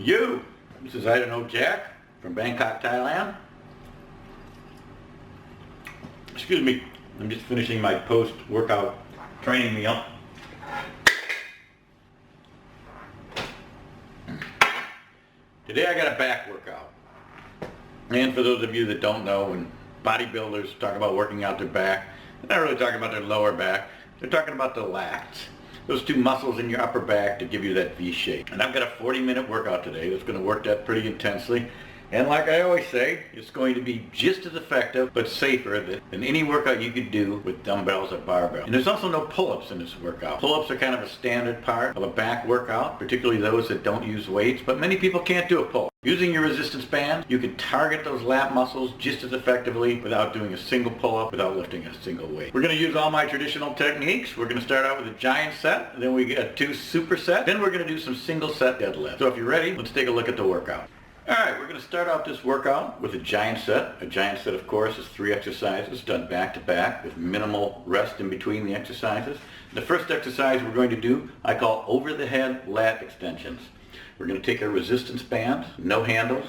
You! This is Idonno Jack from Bangkok, Thailand. Excuse me, I'm just finishing my post-workout training meal. Today I got a back workout. And for those of you that don't know, when bodybuilders talk about working out their back, they're not really talking about their lower back, they're talking about the lats. Those two muscles in your upper back to give you that V shape. And I've got a 40-minute workout today that's going to work that pretty intensely. And like I always say, it's going to be just as effective but safer than any workout you could do with dumbbells or barbell. And there's also no pull-ups in this workout. Pull-ups are kind of a standard part of a back workout, particularly those that don't use weights, but many people can't do a pull-up. Using your resistance band, you can target those lat muscles just as effectively without doing a single pull-up, without lifting a single weight. We're going to use all my traditional techniques. We're going to start out with a giant set, then we get 2 supersets, then we're going to do some single set deadlifts. So if you're ready, let's take a look at the workout. Alright, we're going to start out this workout with a giant set. A giant set, of course, is 3 exercises done back to back with minimal rest in between the exercises. The first exercise we're going to do, I call over the head lat extensions. We're going to take our resistance band, no handles,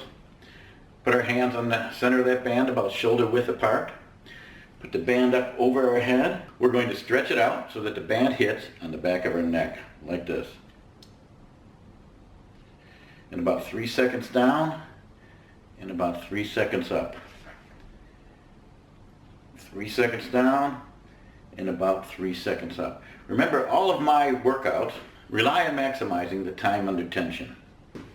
put our hands on the center of that band about shoulder width apart, put the band up over our head. We're going to stretch it out so that the band hits on the back of our neck, like this. And about 3 seconds down, and about 3 seconds up. 3 seconds down, and about 3 seconds up. Remember, all of my workouts rely on maximizing the time under tension.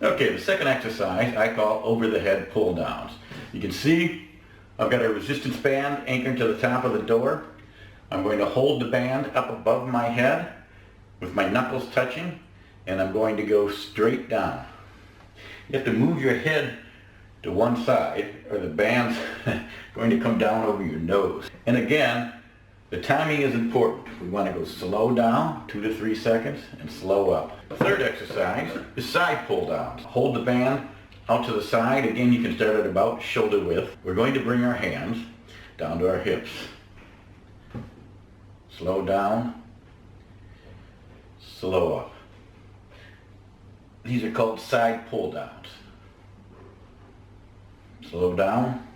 Okay, the second exercise I call over the head pull downs. You can see I've got a resistance band anchored to the top of the door. I'm going to hold the band up above my head with my knuckles touching, and I'm going to go straight down. You have to move your head to one side or the band's going to come down over your nose. And again, the timing is important. We want to go slow down, 2 to 3 seconds, and slow up. The third exercise is side pull downs. Hold the band out to the side. Again, you can start at about shoulder width. We're going to bring our hands down to our hips. Slow down, slow up. These are called side pull downs. Slow down.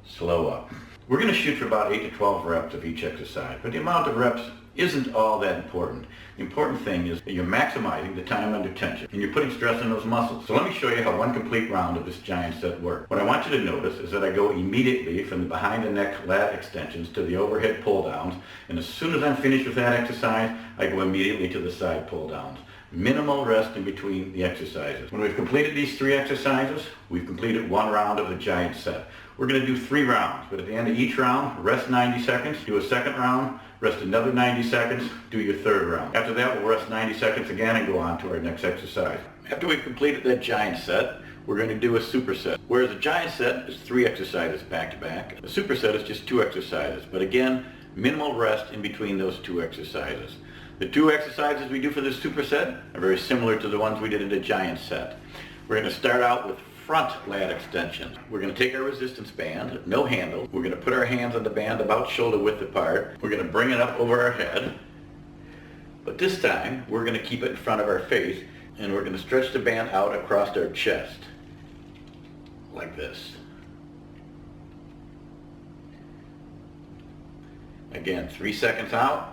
Slow up. We're going to shoot for about 8 to 12 reps of each exercise, but the amount of reps isn't all that important. The important thing is that you're maximizing the time under tension and you're putting stress on those muscles. So let me show you how one complete round of this giant set works. What I want you to notice is that I go immediately from the behind the neck lat extensions to the overhead pull downs, and as soon as I'm finished with that exercise, I go immediately to the side pull downs. Minimal rest in between the exercises. When we've completed these 3 exercises, we've completed 1 round of the giant set. We're going to do 3 rounds, but at the end of each round, rest 90 seconds, do a second round, rest another 90 seconds, do your third round. After that, we'll rest 90 seconds again and go on to our next exercise. After we've completed that giant set, we're going to do a superset. Whereas a giant set is 3 exercises back to back, a superset is just 2 exercises. But again, minimal rest in between those 2 exercises. The 2 exercises we do for this superset are very similar to the ones we did in the giant set. We're going to start out with front lat extensions. We're going to take our resistance band, no handle. We're going to put our hands on the band about shoulder width apart. We're going to bring it up over our head. But this time, we're going to keep it in front of our face, and we're going to stretch the band out across our chest. Like this. Again, 3 seconds out.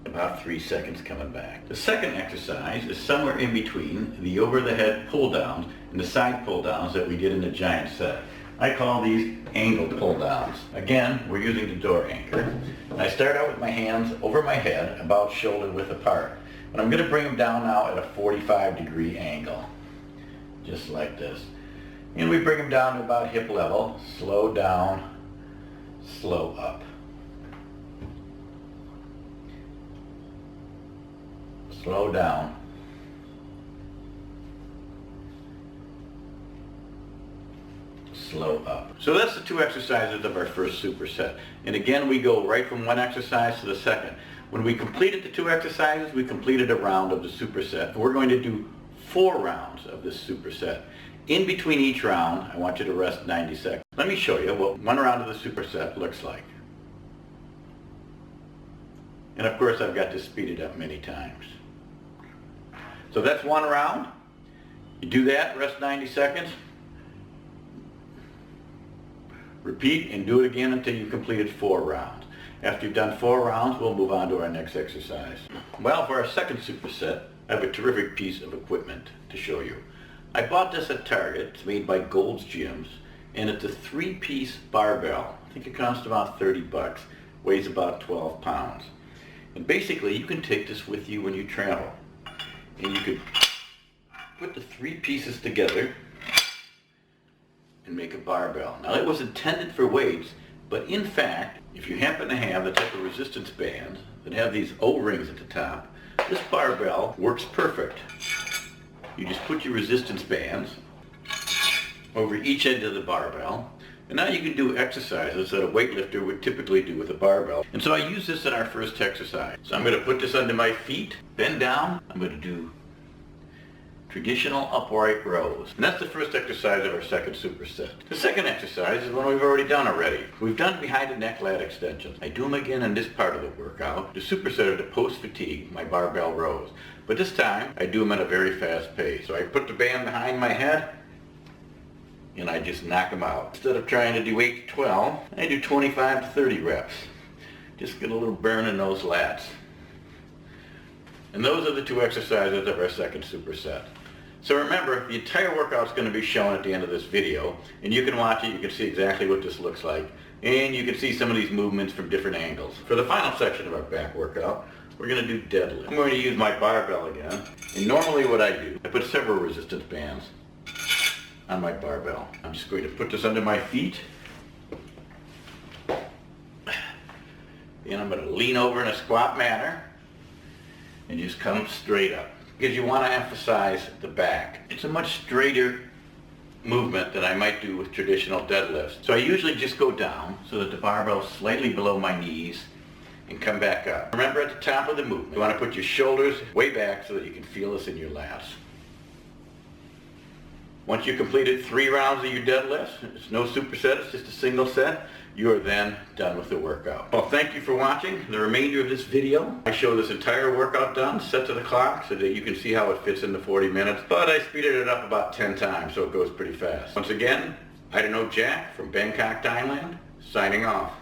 About 3 seconds coming back. The second exercise is somewhere in between the over the head pull downs and the side pull downs that we did in the giant set. I call these angle pull downs. Again, we're using the door anchor. I start out with my hands over my head about shoulder width apart. But I'm going to bring them down now at a 45-degree angle. Just like this. And we bring them down to about hip level. Slow down, slow up. Slow down. Slow up. So that's the 2 exercises of our first superset. And again, we go right from one exercise to the second. When we completed the 2 exercises, we completed a round of the superset. And we're going to do 4 rounds of this superset. In between each round, I want you to rest 90 seconds. Let me show you what 1 round of the superset looks like. And of course I've got to speed it up many times. So that's one round. You do that, rest 90 seconds. Repeat and do it again until you've completed 4 rounds. After you've done 4 rounds, we'll move on to our next exercise. Well, for our second superset, I have a terrific piece of equipment to show you. I bought this at Target. It's made by Gold's Gyms, and it's a 3-piece barbell. I think it costs about 30 bucks. Weighs about 12 pounds. And basically, you can take this with you when you travel. And you could put the 3 pieces together and make a barbell. Now, it was intended for weights, but in fact, if you happen to have the type of resistance bands that have these O-rings at the top, this barbell works perfect. You just put your resistance bands over each end of the barbell, and now you can do exercises that a weightlifter would typically do with a barbell. And so I use this in our first exercise. So I'm going to put this under my feet, bend down. I'm going to do traditional upright rows. And that's the first exercise of our second superset. The second exercise is one we've already done already. We've done behind the neck lat extensions. I do them again in this part of the workout. The superset are to post-fatigue, my barbell rows. But this time, I do them at a very fast pace. So I put the band behind my head, and I just knock them out. Instead of trying to do 8 to 12, I do 25 to 30 reps. Just get a little burn in those lats. And those are the 2 exercises of our second superset. So remember, the entire workout is going to be shown at the end of this video, and you can watch it, you can see exactly what this looks like, and you can see some of these movements from different angles. For the final section of our back workout, we're going to do deadlift. I'm going to use my barbell again, and normally what I do, I put several resistance bands on my barbell. I'm just going to put this under my feet, and I'm going to lean over in a squat manner, and just come straight up. Because you want to emphasize the back. It's a much straighter movement than I might do with traditional deadlifts. So I usually just go down so that the barbell is slightly below my knees and come back up. Remember, at the top of the movement, you want to put your shoulders way back so that you can feel this in your lats. Once you've completed 3 rounds of your deadlifts, it's no superset, it's just a single set, you are then done with the workout. Well, thank you for watching the remainder of this video. I show this entire workout done, set to the clock, so that you can see how it fits into 40 minutes, but I speeded it up about 10 times, so it goes pretty fast. Once again, Idonno Jack from Bangkok, Thailand, signing off.